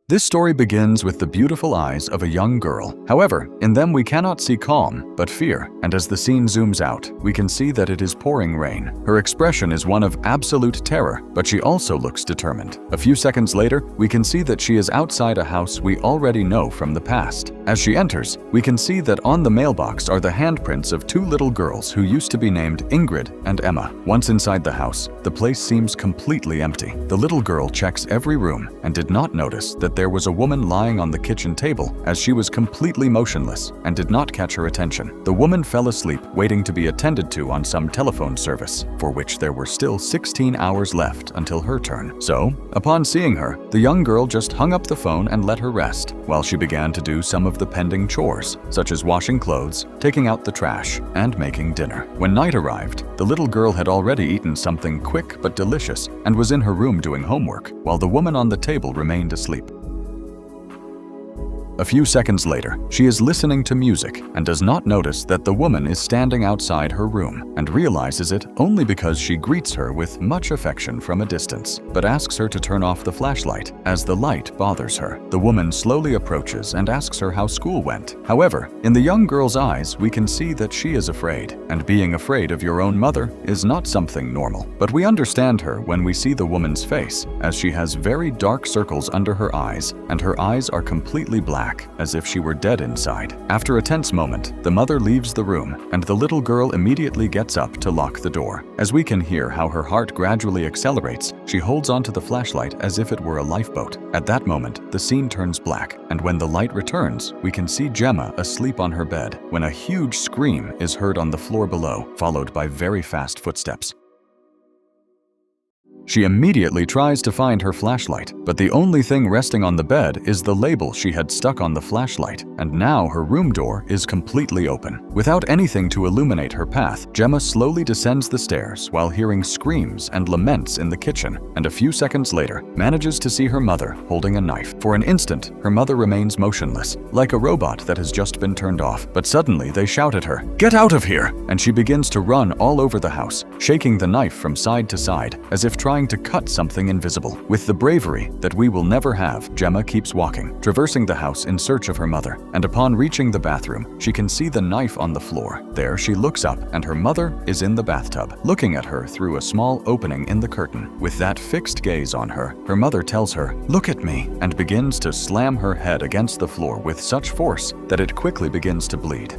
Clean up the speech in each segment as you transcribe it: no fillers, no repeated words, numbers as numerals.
This story begins with the beautiful eyes of a young girl. However, in them we cannot see calm, but fear, and as the scene zooms out, we can see that it is pouring rain. Her expression is one of absolute terror, but she also looks determined. A few seconds later, we can see that she is outside a house we already know from the past. As she enters, we can see that on the mailbox are the handprints of two little girls who used to be named Ingrid and Emma. Once inside the house, the place seems completely empty. The little girl checks every room and did not notice that there was a woman lying on the kitchen table, as she was completely motionless and did not catch her attention. The woman fell asleep waiting to be attended to on some telephone service, for which there were still 16 hours left until her turn. So, upon seeing her, the young girl just hung up the phone and let her rest, while she began to do some of the pending chores, such as washing clothes, taking out the trash, and making dinner. When night arrived, the little girl had already eaten something quick but delicious and was in her room doing homework, while the woman on the table remained asleep. A few seconds later, she is listening to music and does not notice that the woman is standing outside her room, and realizes it only because she greets her with much affection from a distance, but asks her to turn off the flashlight as the light bothers her. The woman slowly approaches and asks her how school went. However, in the young girl's eyes, we can see that she is afraid, and being afraid of your own mother is not something normal. But we understand her when we see the woman's face, as she has very dark circles under her eyes, and her eyes are completely black, as if she were dead inside. After a tense moment, the mother leaves the room, and the little girl immediately gets up to lock the door. As we can hear how her heart gradually accelerates, she holds onto the flashlight as if it were a lifeboat. At that moment, the scene turns black, and when the light returns, we can see Gemma asleep on her bed, when a huge scream is heard on the floor below, followed by very fast footsteps. She immediately tries to find her flashlight, but the only thing resting on the bed is the label she had stuck on the flashlight, and now her room door is completely open. Without anything to illuminate her path, Gemma slowly descends the stairs while hearing screams and laments in the kitchen, and a few seconds later manages to see her mother holding a knife. For an instant, her mother remains motionless, like a robot that has just been turned off, but suddenly they shout at her, "Get out of here!" And she begins to run all over the house, shaking the knife from side to side, as if trying to cut something invisible. With the bravery that we will never have, Gemma keeps walking, traversing the house in search of her mother, and upon reaching the bathroom, she can see the knife on the floor. There she looks up, and her mother is in the bathtub, looking at her through a small opening in the curtain. With that fixed gaze on her, her mother tells her, "Look at me," and begins to slam her head against the floor with such force that it quickly begins to bleed.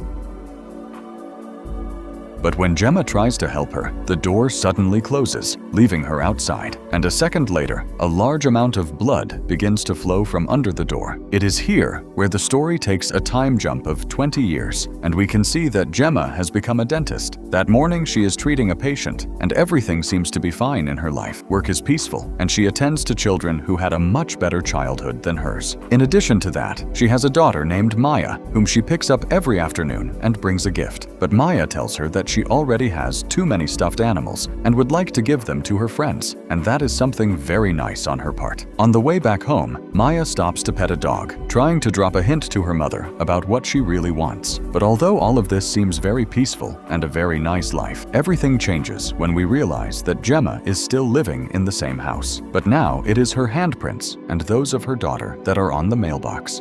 But when Gemma tries to help her, the door suddenly closes, leaving her outside, and a second later, a large amount of blood begins to flow from under the door. It is here where the story takes a time jump of 20 years, and we can see that Gemma has become a dentist. That morning, she is treating a patient, and everything seems to be fine in her life. Work is peaceful, and she attends to children who had a much better childhood than hers. In addition to that, she has a daughter named Maya, whom she picks up every afternoon and brings a gift. But Maya tells her that she already has too many stuffed animals and would like to give them to her friends, and that is something very nice on her part. On the way back home, Maya stops to pet a dog, trying to drop a hint to her mother about what she really wants. But although all of this seems very peaceful and a very nice life, everything changes when we realize that Gemma is still living in the same house. But now it is her handprints and those of her daughter that are on the mailbox.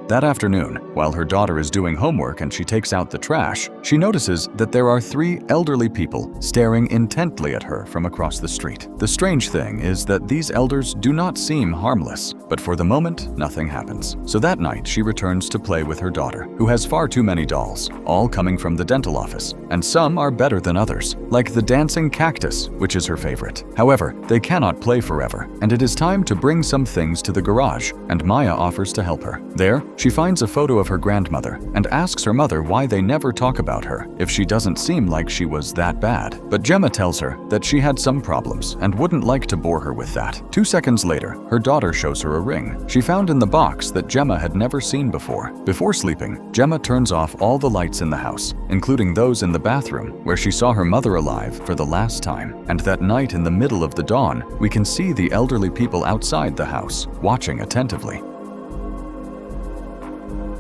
That afternoon, while her daughter is doing homework and she takes out the trash, she notices that there are 3 elderly people staring intently at her from across the street. The strange thing is that these elders do not seem harmless, but for the moment, nothing happens. So that night, she returns to play with her daughter, who has far too many dolls, all coming from the dental office, and some are better than others, like the dancing cactus, which is her favorite. However, they cannot play forever, and it is time to bring some things to the garage, and Maya offers to help her. There, she finds a photo of her grandmother and asks her mother why they never talk about her, if she doesn't seem like she was that bad. But Gemma tells her that she had some problems and wouldn't like to bore her with that. 2 seconds later, her daughter shows her a ring she found in the box that Gemma had never seen before. Before sleeping, Gemma turns off all the lights in the house, including those in the bathroom, where she saw her mother alive for the last time. And that night in the middle of the dawn, we can see the elderly people outside the house, watching attentively.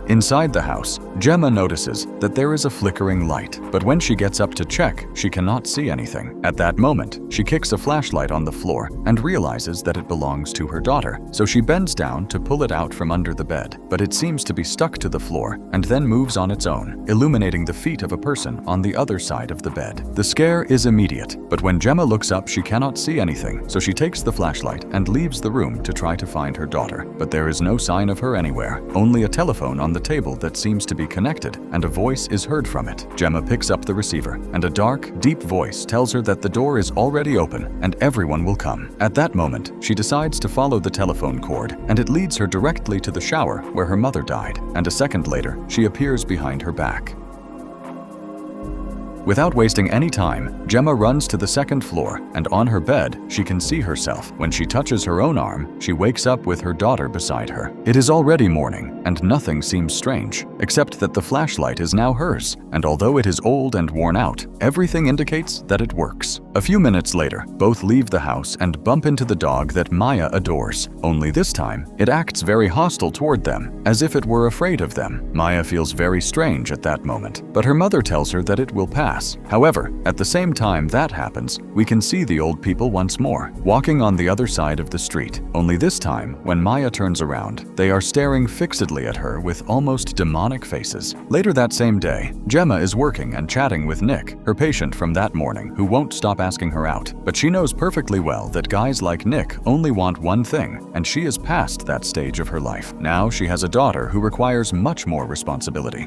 Inside the house, Gemma notices that there is a flickering light, but when she gets up to check, she cannot see anything. At that moment, she kicks a flashlight on the floor and realizes that it belongs to her daughter, so she bends down to pull it out from under the bed, but it seems to be stuck to the floor and then moves on its own, illuminating the feet of a person on the other side of the bed. The scare is immediate, but when Gemma looks up, she cannot see anything, so she takes the flashlight and leaves the room to try to find her daughter. But there is no sign of her anywhere, only a telephone on the table that seems to be connected, and a voice is heard from it. Gemma picks up the receiver, and a dark, deep voice tells her that the door is already open and everyone will come. At that moment, she decides to follow the telephone cord, and it leads her directly to the shower where her mother died, and a second later, she appears behind her back. Without wasting any time, Gemma runs to the second floor, and on her bed, she can see herself. When she touches her own arm, she wakes up with her daughter beside her. It is already morning, and nothing seems strange, except that the flashlight is now hers, and although it is old and worn out, everything indicates that it works. A few minutes later, both leave the house and bump into the dog that Maya adores. Only this time, it acts very hostile toward them, as if it were afraid of them. Maya feels very strange at that moment, but her mother tells her that it will pass. However, at the same time that happens, we can see the old people once more, walking on the other side of the street. Only this time, when Maya turns around, they are staring fixedly at her with almost demonic faces. Later that same day, Gemma is working and chatting with Nick, her patient from that morning, who won't stop asking her out. But she knows perfectly well that guys like Nick only want one thing, and she is past that stage of her life. Now she has a daughter who requires much more responsibility.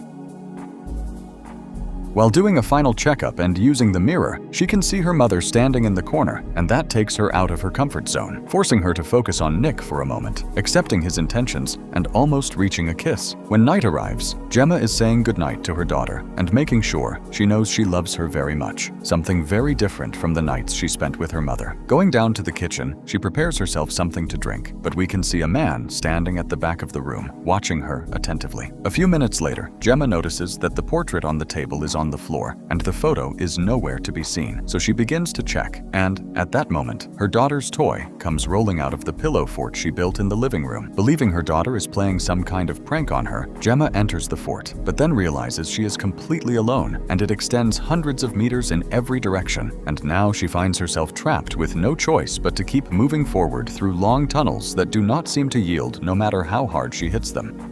While doing a final checkup and using the mirror, she can see her mother standing in the corner, and that takes her out of her comfort zone, forcing her to focus on Nick for a moment, accepting his intentions and almost reaching a kiss. When night arrives, Gemma is saying goodnight to her daughter and making sure she knows she loves her very much, something very different from the nights she spent with her mother. Going down to the kitchen, she prepares herself something to drink, but we can see a man standing at the back of the room, watching her attentively. A few minutes later, Gemma notices that the portrait on the table is on the floor, and the photo is nowhere to be seen, so she begins to check, and at that moment, her daughter's toy comes rolling out of the pillow fort she built in the living room. Believing her daughter is playing some kind of prank on her, Gemma enters the fort, but then realizes she is completely alone, and it extends hundreds of meters in every direction, and now she finds herself trapped with no choice but to keep moving forward through long tunnels that do not seem to yield no matter how hard she hits them.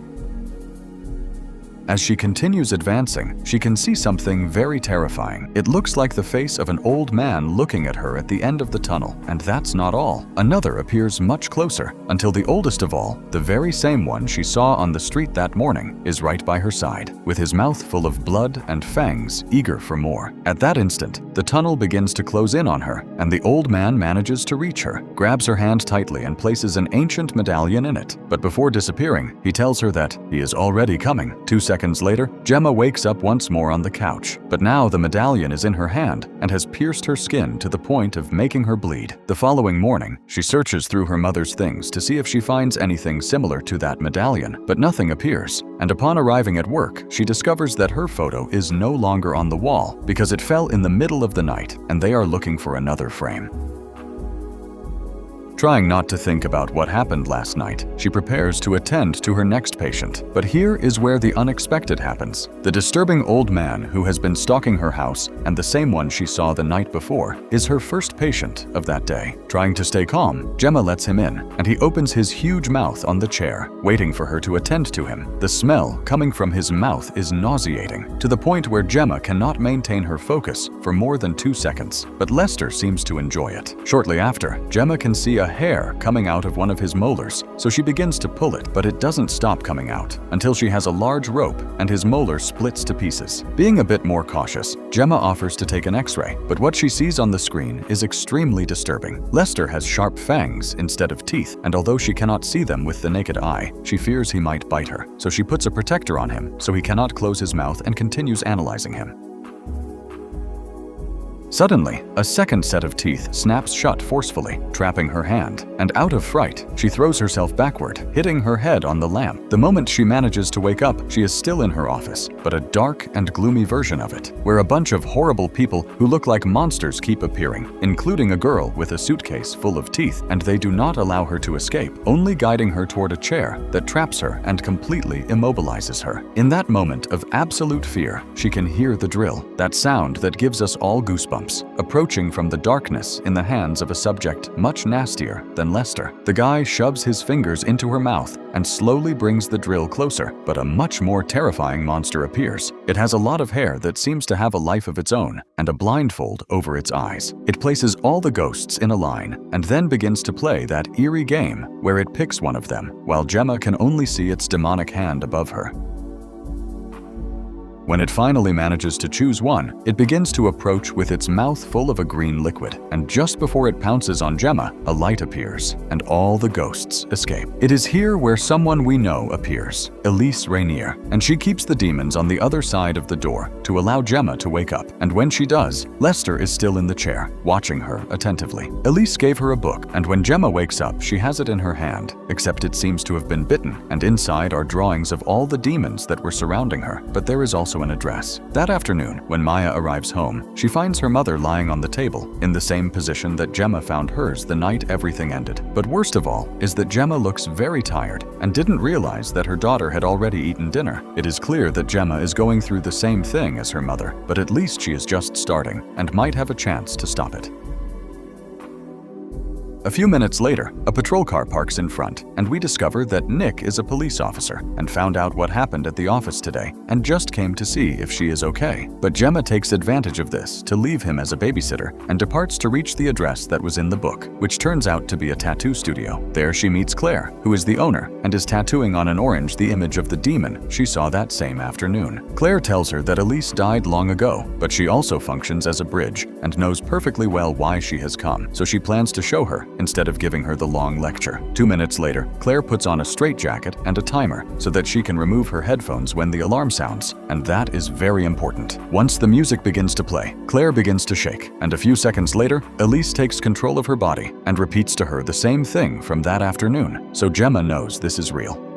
As she continues advancing, she can see something very terrifying. It looks like the face of an old man looking at her at the end of the tunnel, and that's not all. Another appears much closer, until the oldest of all, the very same one she saw on the street that morning, is right by her side, with his mouth full of blood and fangs, eager for more. At that instant, the tunnel begins to close in on her, and the old man manages to reach her, grabs her hand tightly and places an ancient medallion in it. But before disappearing, he tells her that he is already coming. 2 seconds later, Gemma wakes up once more on the couch, but now the medallion is in her hand and has pierced her skin to the point of making her bleed. The following morning, she searches through her mother's things to see if she finds anything similar to that medallion, but nothing appears. And upon arriving at work, she discovers that her photo is no longer on the wall because it fell in the middle of the night, and they are looking for another frame. Trying not to think about what happened last night, she prepares to attend to her next patient. But here is where the unexpected happens. The disturbing old man who has been stalking her house, and the same one she saw the night before, is her first patient of that day. Trying to stay calm, Gemma lets him in, and he opens his huge mouth on the chair, waiting for her to attend to him. The smell coming from his mouth is nauseating, to the point where Gemma cannot maintain her focus for more than 2 seconds. But Lester seems to enjoy it. Shortly after, Gemma can see a hair coming out of one of his molars, so she begins to pull it, but it doesn't stop coming out until she has a large rope and his molar splits to pieces. Being a bit more cautious, Gemma offers to take an x-ray, but what she sees on the screen is extremely disturbing. Lester has sharp fangs instead of teeth, and although she cannot see them with the naked eye, she fears he might bite her, so she puts a protector on him so he cannot close his mouth and continues analyzing him. Suddenly, a second set of teeth snaps shut forcefully, trapping her hand, and out of fright, she throws herself backward, hitting her head on the lamp. The moment she manages to wake up, she is still in her office, but a dark and gloomy version of it, where a bunch of horrible people who look like monsters keep appearing, including a girl with a suitcase full of teeth, and they do not allow her to escape, only guiding her toward a chair that traps her and completely immobilizes her. In that moment of absolute fear, she can hear the drill, that sound that gives us all goosebumps, approaching from the darkness in the hands of a subject much nastier than Lester. The guy shoves his fingers into her mouth and slowly brings the drill closer, but a much more terrifying monster appears. It has a lot of hair that seems to have a life of its own and a blindfold over its eyes. It places all the ghosts in a line and then begins to play that eerie game where it picks one of them, while Gemma can only see its demonic hand above her. When it finally manages to choose one, it begins to approach with its mouth full of a green liquid, and just before it pounces on Gemma, a light appears, and all the ghosts escape. It is here where someone we know appears, Elise Rainier, and she keeps the demons on the other side of the door to allow Gemma to wake up, and when she does, Lester is still in the chair, watching her attentively. Elise gave her a book, and when Gemma wakes up, she has it in her hand, except it seems to have been bitten, and inside are drawings of all the demons that were surrounding her, but there is also an address. That afternoon, when Maya arrives home, she finds her mother lying on the table, in the same position that Gemma found hers the night everything ended. But worst of all is that Gemma looks very tired and didn't realize that her daughter had already eaten dinner. It is clear that Gemma is going through the same thing as her mother, but at least she is just starting and might have a chance to stop it. A few minutes later, a patrol car parks in front, and we discover that Nick is a police officer and found out what happened at the office today and just came to see if she is okay. But Gemma takes advantage of this to leave him as a babysitter and departs to reach the address that was in the book, which turns out to be a tattoo studio. There she meets Claire, who is the owner, and is tattooing on an orange the image of the demon she saw that same afternoon. Claire tells her that Elise died long ago, but she also functions as a bridge and knows perfectly well why she has come, so she plans to show her instead of giving her the long lecture. 2 minutes later, Claire puts on a straitjacket and a timer so that she can remove her headphones when the alarm sounds, and that is very important. Once the music begins to play, Claire begins to shake, and a few seconds later, Elise takes control of her body and repeats to her the same thing from that afternoon, so Gemma knows this is real.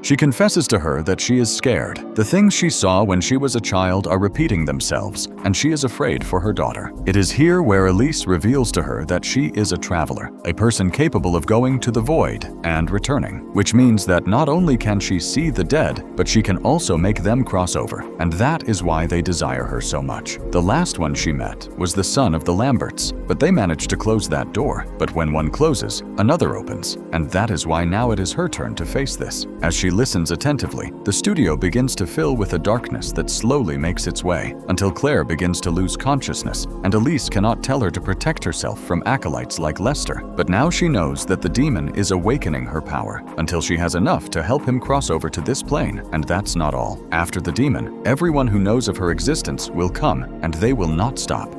She confesses to her that she is scared. The things she saw when she was a child are repeating themselves, and she is afraid for her daughter. It is here where Elise reveals to her that she is a traveler, a person capable of going to the void and returning, which means that not only can she see the dead, but she can also make them cross over, and that is why they desire her so much. The last one she met was the son of the Lamberts, but they managed to close that door. But when one closes, another opens, and that is why now it is her turn to face this. As she listens attentively, the studio begins to fill with a darkness that slowly makes its way, until Claire begins to lose consciousness, and Elise cannot tell her to protect herself from acolytes like Lester. But now she knows that the demon is awakening her power, until she has enough to help him cross over to this plane, and that's not all. After the demon, everyone who knows of her existence will come, and they will not stop.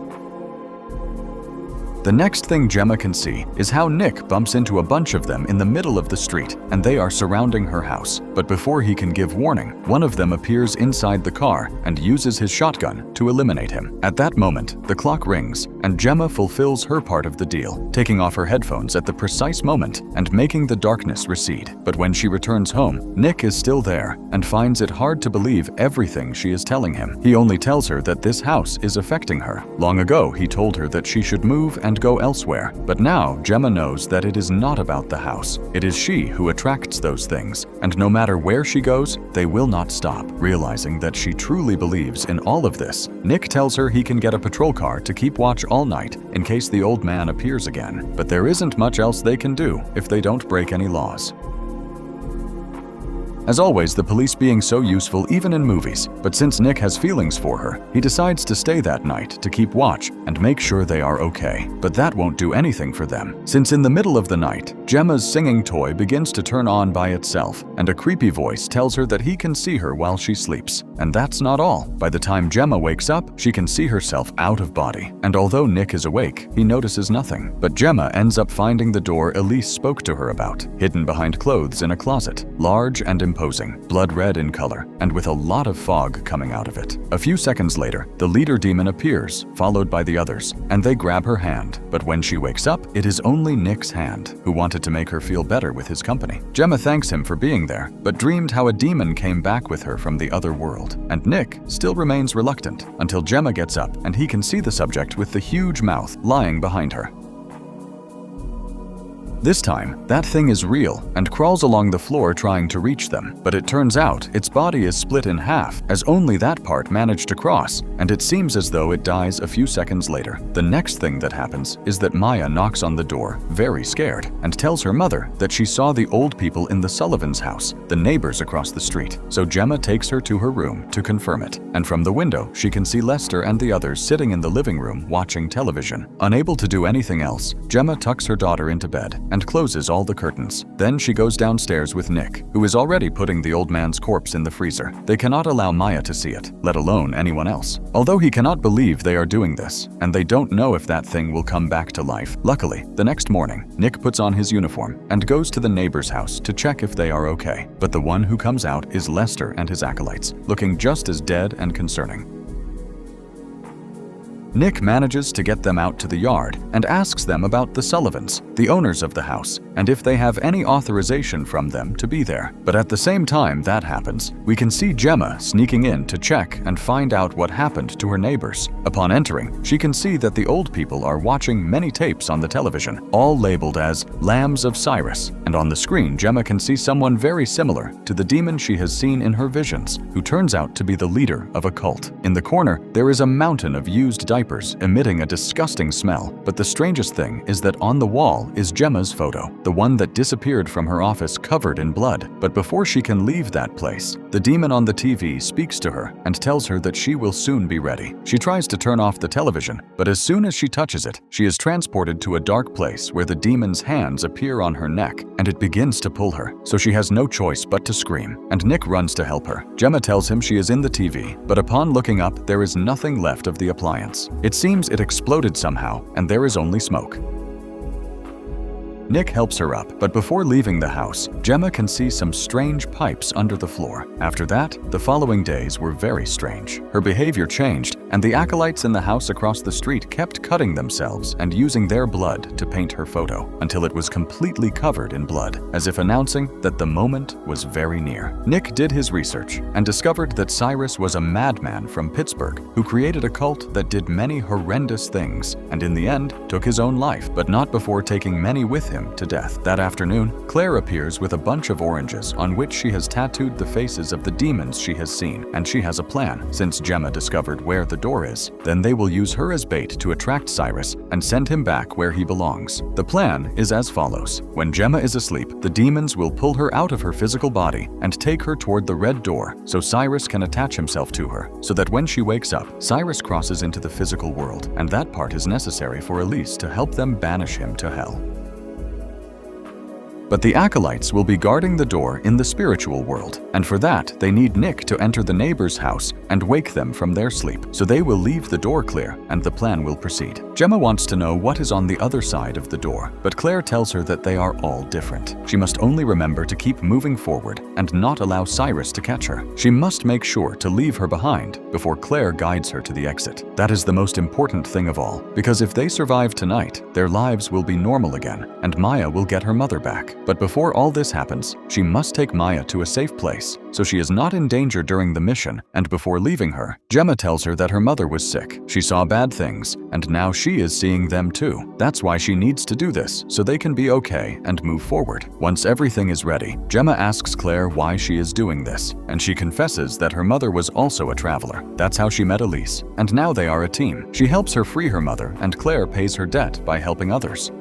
The next thing Gemma can see is how Nick bumps into a bunch of them in the middle of the street, and they are surrounding her house. But before he can give warning, one of them appears inside the car and uses his shotgun to eliminate him. At that moment, the clock rings, and Gemma fulfills her part of the deal, taking off her headphones at the precise moment and making the darkness recede. But when she returns home, Nick is still there and finds it hard to believe everything she is telling him. He only tells her that this house is affecting her. Long ago, he told her that she should move and go elsewhere, but now Gemma knows that it is not about the house. It is she who attracts those things, and no matter where she goes, they will not stop. Realizing that she truly believes in all of this, Nick tells her he can get a patrol car to keep watch all night in case the old man appears again, but there isn't much else they can do if they don't break any laws. As always, the police being so useful even in movies, but since Nick has feelings for her, he decides to stay that night to keep watch and make sure they are okay. But that won't do anything for them, since in the middle of the night, Gemma's singing toy begins to turn on by itself, and a creepy voice tells her that he can see her while she sleeps. And that's not all. By the time Gemma wakes up, she can see herself out of body, and although Nick is awake, he notices nothing. But Gemma ends up finding the door Elise spoke to her about, hidden behind clothes in a closet, large and imposing, blood red in color, and with a lot of fog coming out of it. A few seconds later, the leader demon appears, followed by the others, and they grab her hand. But when she wakes up, it is only Nick's hand, who wanted to make her feel better with his company. Gemma thanks him for being there, but dreamed how a demon came back with her from the other world. And Nick still remains reluctant until Gemma gets up and he can see the subject with the huge mouth lying behind her. This time, that thing is real and crawls along the floor trying to reach them, but it turns out its body is split in half as only that part managed to cross, and it seems as though it dies a few seconds later. The next thing that happens is that Maya knocks on the door, very scared, and tells her mother that she saw the old people in the Sullivans' house, the neighbors across the street. So Gemma takes her to her room to confirm it, and from the window she can see Lester and the others sitting in the living room watching television. Unable to do anything else, Gemma tucks her daughter into bed and closes all the curtains. Then she goes downstairs with Nick, who is already putting the old man's corpse in the freezer. They cannot allow Maya to see it, let alone anyone else. Although he cannot believe they are doing this, and they don't know if that thing will come back to life. Luckily, the next morning, Nick puts on his uniform and goes to the neighbor's house to check if they are okay. But the one who comes out is Lester and his acolytes, looking just as dead and concerning. Nick manages to get them out to the yard and asks them about the Sullivans, the owners of the house, and if they have any authorization from them to be there. But at the same time that happens, we can see Gemma sneaking in to check and find out what happened to her neighbors. Upon entering, she can see that the old people are watching many tapes on the television, all labeled as Lambs of Cyrus, and on the screen Gemma can see someone very similar to the demon she has seen in her visions, who turns out to be the leader of a cult. In the corner, there is a mountain of used diapers emitting a disgusting smell, but the strangest thing is that on the wall is Gemma's photo, the one that disappeared from her office covered in blood. But before she can leave that place, the demon on the TV speaks to her and tells her that she will soon be ready. She tries to turn off the television, but as soon as she touches it, she is transported to a dark place where the demon's hands appear on her neck, and it begins to pull her, so she has no choice but to scream, and Nick runs to help her. Gemma tells him she is in the TV, but upon looking up, there is nothing left of the appliance. It seems it exploded somehow, and there is only smoke. Nick helps her up, but before leaving the house, Gemma can see some strange pipes under the floor. After that, the following days were very strange. Her behavior changed, and the acolytes in the house across the street kept cutting themselves and using their blood to paint her photo, until it was completely covered in blood, as if announcing that the moment was very near. Nick did his research and discovered that Cyrus was a madman from Pittsburgh who created a cult that did many horrendous things, and in the end took his own life, but not before taking many with him to death. That afternoon, Claire appears with a bunch of oranges on which she has tattooed the faces of the demons she has seen, and she has a plan. Since Gemma discovered where the door is, then they will use her as bait to attract Cyrus and send him back where he belongs. The plan is as follows. When Gemma is asleep, the demons will pull her out of her physical body and take her toward the red door so Cyrus can attach himself to her, so that when she wakes up, Cyrus crosses into the physical world, and that part is necessary for Elise to help them banish him to hell. But the acolytes will be guarding the door in the spiritual world, and for that they need Nick to enter the neighbor's house and wake them from their sleep, so they will leave the door clear and the plan will proceed. Gemma wants to know what is on the other side of the door, but Claire tells her that they are all different. She must only remember to keep moving forward and not allow Cyrus to catch her. She must make sure to leave her behind before Claire guides her to the exit. That is the most important thing of all, because if they survive tonight, their lives will be normal again, and Maya will get her mother back. But before all this happens, she must take Maya to a safe place, so she is not in danger during the mission, and before leaving her, Gemma tells her that her mother was sick. She saw bad things, and now she is seeing them too. That's why she needs to do this, so they can be okay and move forward. Once everything is ready, Gemma asks Claire why she is doing this, and she confesses that her mother was also a traveler. That's how she met Elise, and now they are a team. She helps her free her mother, and Claire pays her debt by helping others.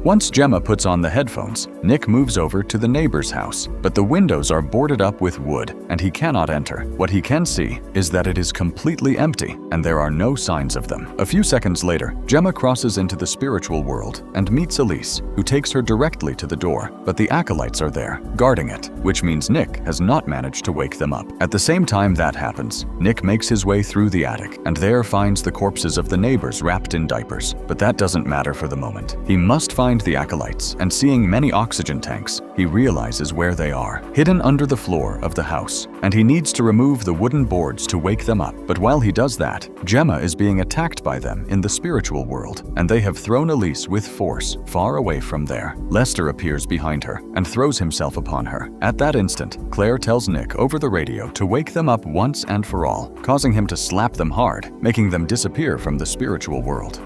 Once Gemma puts on the headphones, Nick moves over to the neighbor's house, but the windows are boarded up with wood and he cannot enter. What he can see is that it is completely empty and there are no signs of them. A few seconds later, Gemma crosses into the spiritual world and meets Elise, who takes her directly to the door, but the acolytes are there, guarding it, which means Nick has not managed to wake them up. At the same time that happens, Nick makes his way through the attic and there finds the corpses of the neighbors wrapped in diapers, but that doesn't matter for the moment. He must find find the acolytes, and seeing many oxygen tanks, he realizes where they are, hidden under the floor of the house, and he needs to remove the wooden boards to wake them up. But while he does that, Gemma is being attacked by them in the spiritual world, and they have thrown Elise with force far away from there. Lester appears behind her and throws himself upon her. At that instant, Claire tells Nick over the radio to wake them up once and for all, causing him to slap them hard, making them disappear from the spiritual world.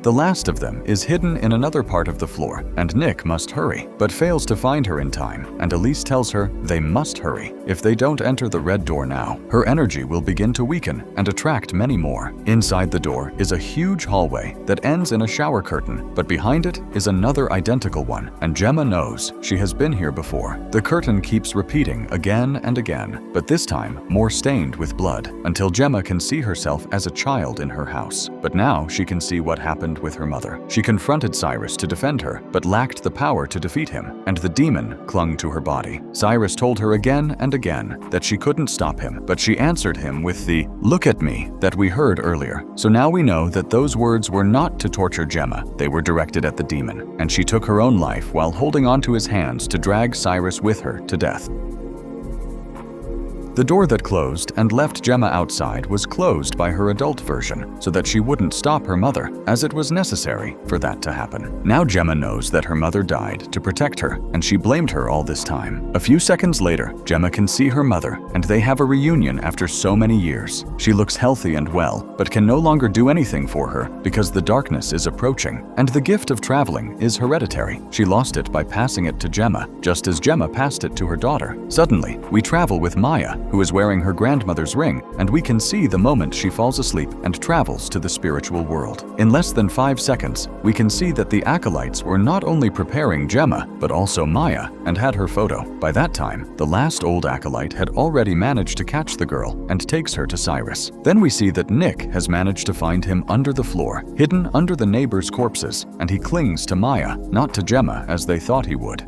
The last of them is hidden in another part of the floor, and Nick must hurry, but fails to find her in time, and Elise tells her they must hurry. If they don't enter the red door now, her energy will begin to weaken and attract many more. Inside the door is a huge hallway that ends in a shower curtain, but behind it is another identical one, and Gemma knows she has been here before. The curtain keeps repeating again and again, but this time more stained with blood, until Gemma can see herself as a child in her house. But now she can see what happened with her mother. She confronted Cyrus to defend her, but lacked the power to defeat him, and the demon clung to her body. Cyrus told her again and again that she couldn't stop him, but she answered him with the "look at me" that we heard earlier. So now we know that those words were not to torture Gemma, they were directed at the demon, and she took her own life while holding onto his hands to drag Cyrus with her to death. The door that closed and left Gemma outside was closed by her adult version so that she wouldn't stop her mother, as it was necessary for that to happen. Now Gemma knows that her mother died to protect her, and she blamed her all this time. A few seconds later, Gemma can see her mother, and they have a reunion after so many years. She looks healthy and well, but can no longer do anything for her because the darkness is approaching, and the gift of traveling is hereditary. She lost it by passing it to Gemma, just as Gemma passed it to her daughter. Suddenly, we travel with Maya, who is wearing her grandmother's ring, and we can see the moment she falls asleep and travels to the spiritual world. In less than 5 seconds, we can see that the acolytes were not only preparing Gemma, but also Maya, and had her photo. By that time, the last old acolyte had already managed to catch the girl and takes her to Cyrus. Then we see that Nick has managed to find him under the floor, hidden under the neighbors' corpses, and he clings to Maya, not to Gemma as they thought he would.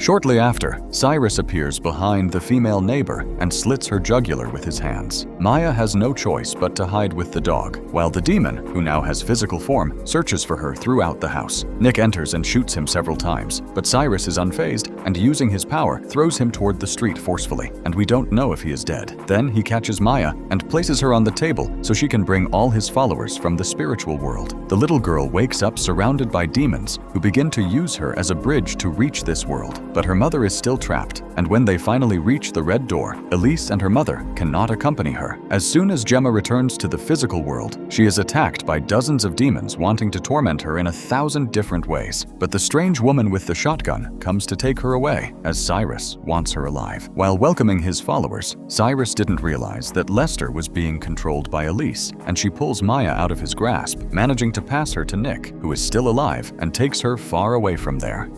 Shortly after, Cyrus appears behind the female neighbor and slits her jugular with his hands. Maya has no choice but to hide with the dog, while the demon, who now has physical form, searches for her throughout the house. Nick enters and shoots him several times, but Cyrus is unfazed and, using his power, throws him toward the street forcefully, and we don't know if he is dead. Then he catches Maya and places her on the table so she can bring all his followers from the spiritual world. The little girl wakes up surrounded by demons who begin to use her as a bridge to reach this world. But her mother is still trapped, and when they finally reach the red door, Elise and her mother cannot accompany her. As soon as Gemma returns to the physical world, she is attacked by dozens of demons wanting to torment her in 1,000 different ways. But the strange woman with the shotgun comes to take her away, as Cyrus wants her alive. While welcoming his followers, Cyrus didn't realize that Lester was being controlled by Elise, and she pulls Maya out of his grasp, managing to pass her to Nick, who is still alive, and takes her far away from there.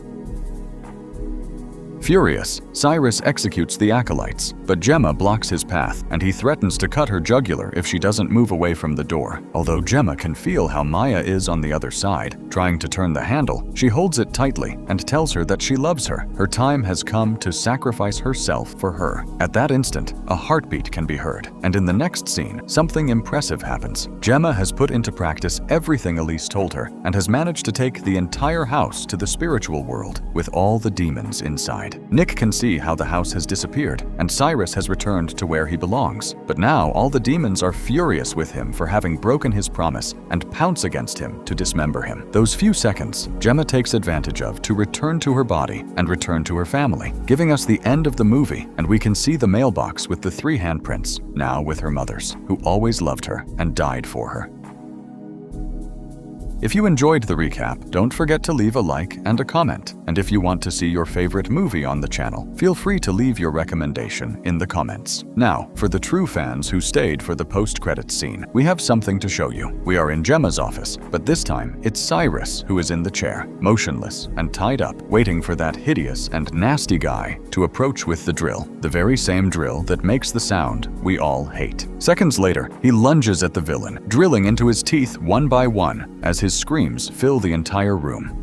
Furious, Cyrus executes the acolytes, but Gemma blocks his path, and he threatens to cut her jugular if she doesn't move away from the door. Although Gemma can feel how Maya is on the other side, trying to turn the handle, she holds it tightly and tells her that she loves her. Her time has come to sacrifice herself for her. At that instant, a heartbeat can be heard, and in the next scene, something impressive happens. Gemma has put into practice everything Elise told her, and has managed to take the entire house to the spiritual world, with all the demons inside. Nick can see how the house has disappeared, and Cyrus has returned to where he belongs. But now all the demons are furious with him for having broken his promise and pounce against him to dismember him. Those few seconds, Gemma takes advantage of to return to her body and return to her family, giving us the end of the movie, and we can see the mailbox with the 3 handprints, now with her mother's, who always loved her and died for her. If you enjoyed the recap, don't forget to leave a like and a comment. And if you want to see your favorite movie on the channel, feel free to leave your recommendation in the comments. Now, for the true fans who stayed for the post-credits scene, we have something to show you. We are in Gemma's office, but this time it's Cyrus who is in the chair, motionless and tied up, waiting for that hideous and nasty guy to approach with the drill, the very same drill that makes the sound we all hate. Seconds later, he lunges at the villain, drilling into his teeth one by one as his screams fill the entire room.